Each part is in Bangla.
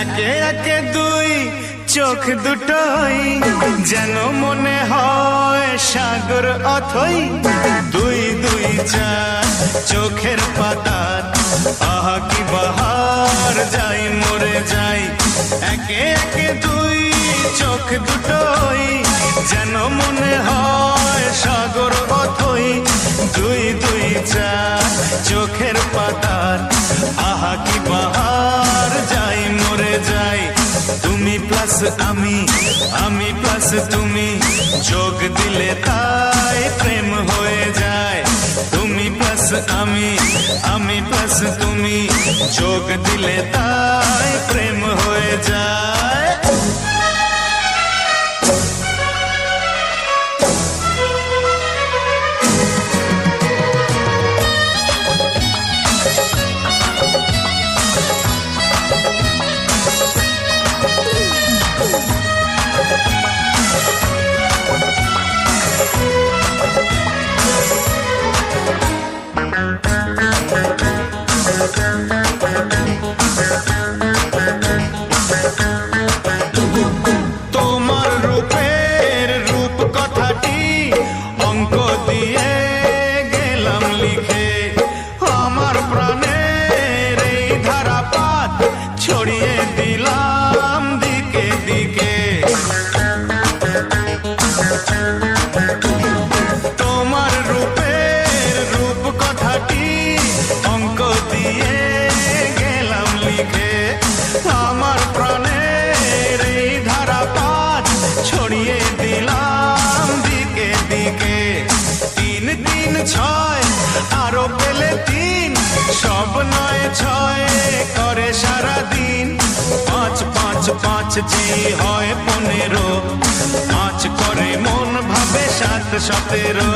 একে একে দুই চোখ দুটোই যেন মনে হয় সাগর অথই, দুই দুই চার চোখের পাতার আহা কি বাহার, যাই মরে যাই। একে একে দুই চোখ দুটোই যেন মনে হয় সাগর অথই, দুই দুই চার চোখের পাতার আহা কি বাহার, যাই মরে যাই। তুমি প্লাস আমি, আমি প্লাস তুমি, যোগ দিলে তাই প্রেম হয়ে যায়। তুমি প্লাস আমি, আমি প্লাস তুমি, যোগ দিলে তাই প্রেম হয়ে যায়। তোমার রূপের রূপ কথাটি অঙ্ক দিয়ে গেলাম লিখে, আমার প্রাণের এই ধারাপাত ছড়িয়ে দিলাম দিকে দিকে। তোমার রূপের রূপ কথাটি অঙ্ক দিয়ে গেলাম লিখে, আমার প্রাণের এই ধারাপাত ছড়িয়ে দিলাম দিকে দিকে। তিন তিন ছয় আরো পেলে তিন, সব নয় ছয় করে সারাদিন। পাঁচ পাঁচ পাঁচ যে হয় 15, পাঁচ করে মন ভাবে 7 17।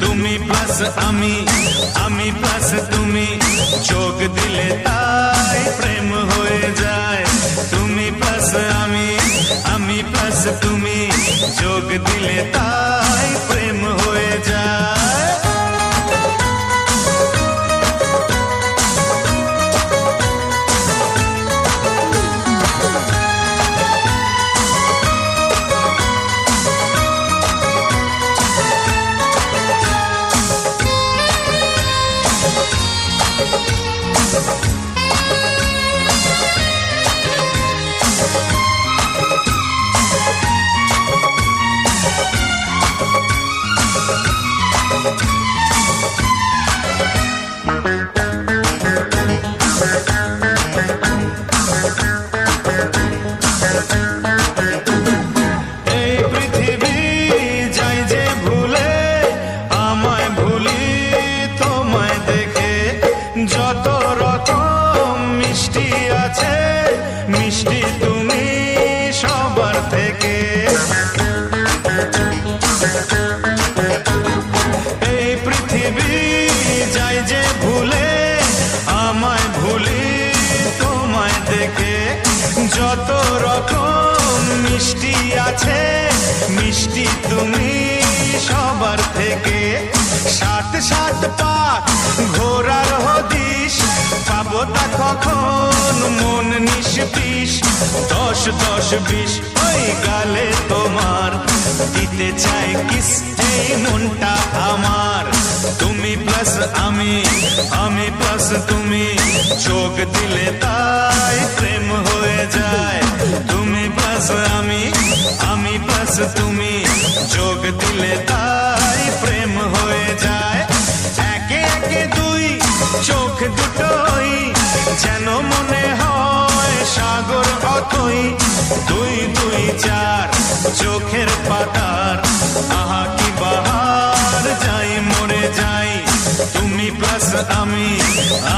তুমি প্লাস আমি, আমি প্লাস তুমি, যোগ দিলে তাই প্রেম হয়ে যায়। তুমি প্লাস আমি, আমি প্লাস তুমি, যোগ দিলে তাই প্রেম হয়ে যায়। এই পৃথিবী যাই যে ভুলে, আমায় ভুলি তোমায় দেখে। যত রকম মিষ্টি আছে, মিষ্টি তুমি সবার থেকে। এই পৃথিবী যাই যে ভুলে, আমায় ভুলি তোমায় দেখে। যত রকম মিষ্টি আছে, মিষ্টি তুমি সবার থেকে। 7 7 পাক ঘোরার হদিশ, পাবো তা কখন মন নিষ্পিস। 10 10 20 ওই গালে তোমার, দিতে চাই কিস এই মনটা আমার। তুমি প্লাস আমি, আমি প্লাস তুমি, যোগ দিলে তাই প্রেম হয়ে যায়। তুমি প্লাস আমি, আমি প্লাস তুমি, যোগ দিলে তাই প্রেম হয়ে যায়। একে একে দুই চোখ দুটোই যেন মনে হয় সাগর অথই, দুই দুই চার চোখের পাতার আহা কি বাহার, যাই মরে যাই। তুমি প্লাস আমি,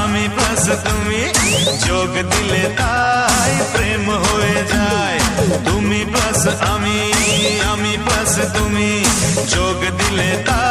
আমি প্লাস তুমি, যোগ দিলে তাই প্রেম হয়ে যায়। তুমি প্লাস আমি, আমি প্লাস তুমি, যোগ দিলে তাই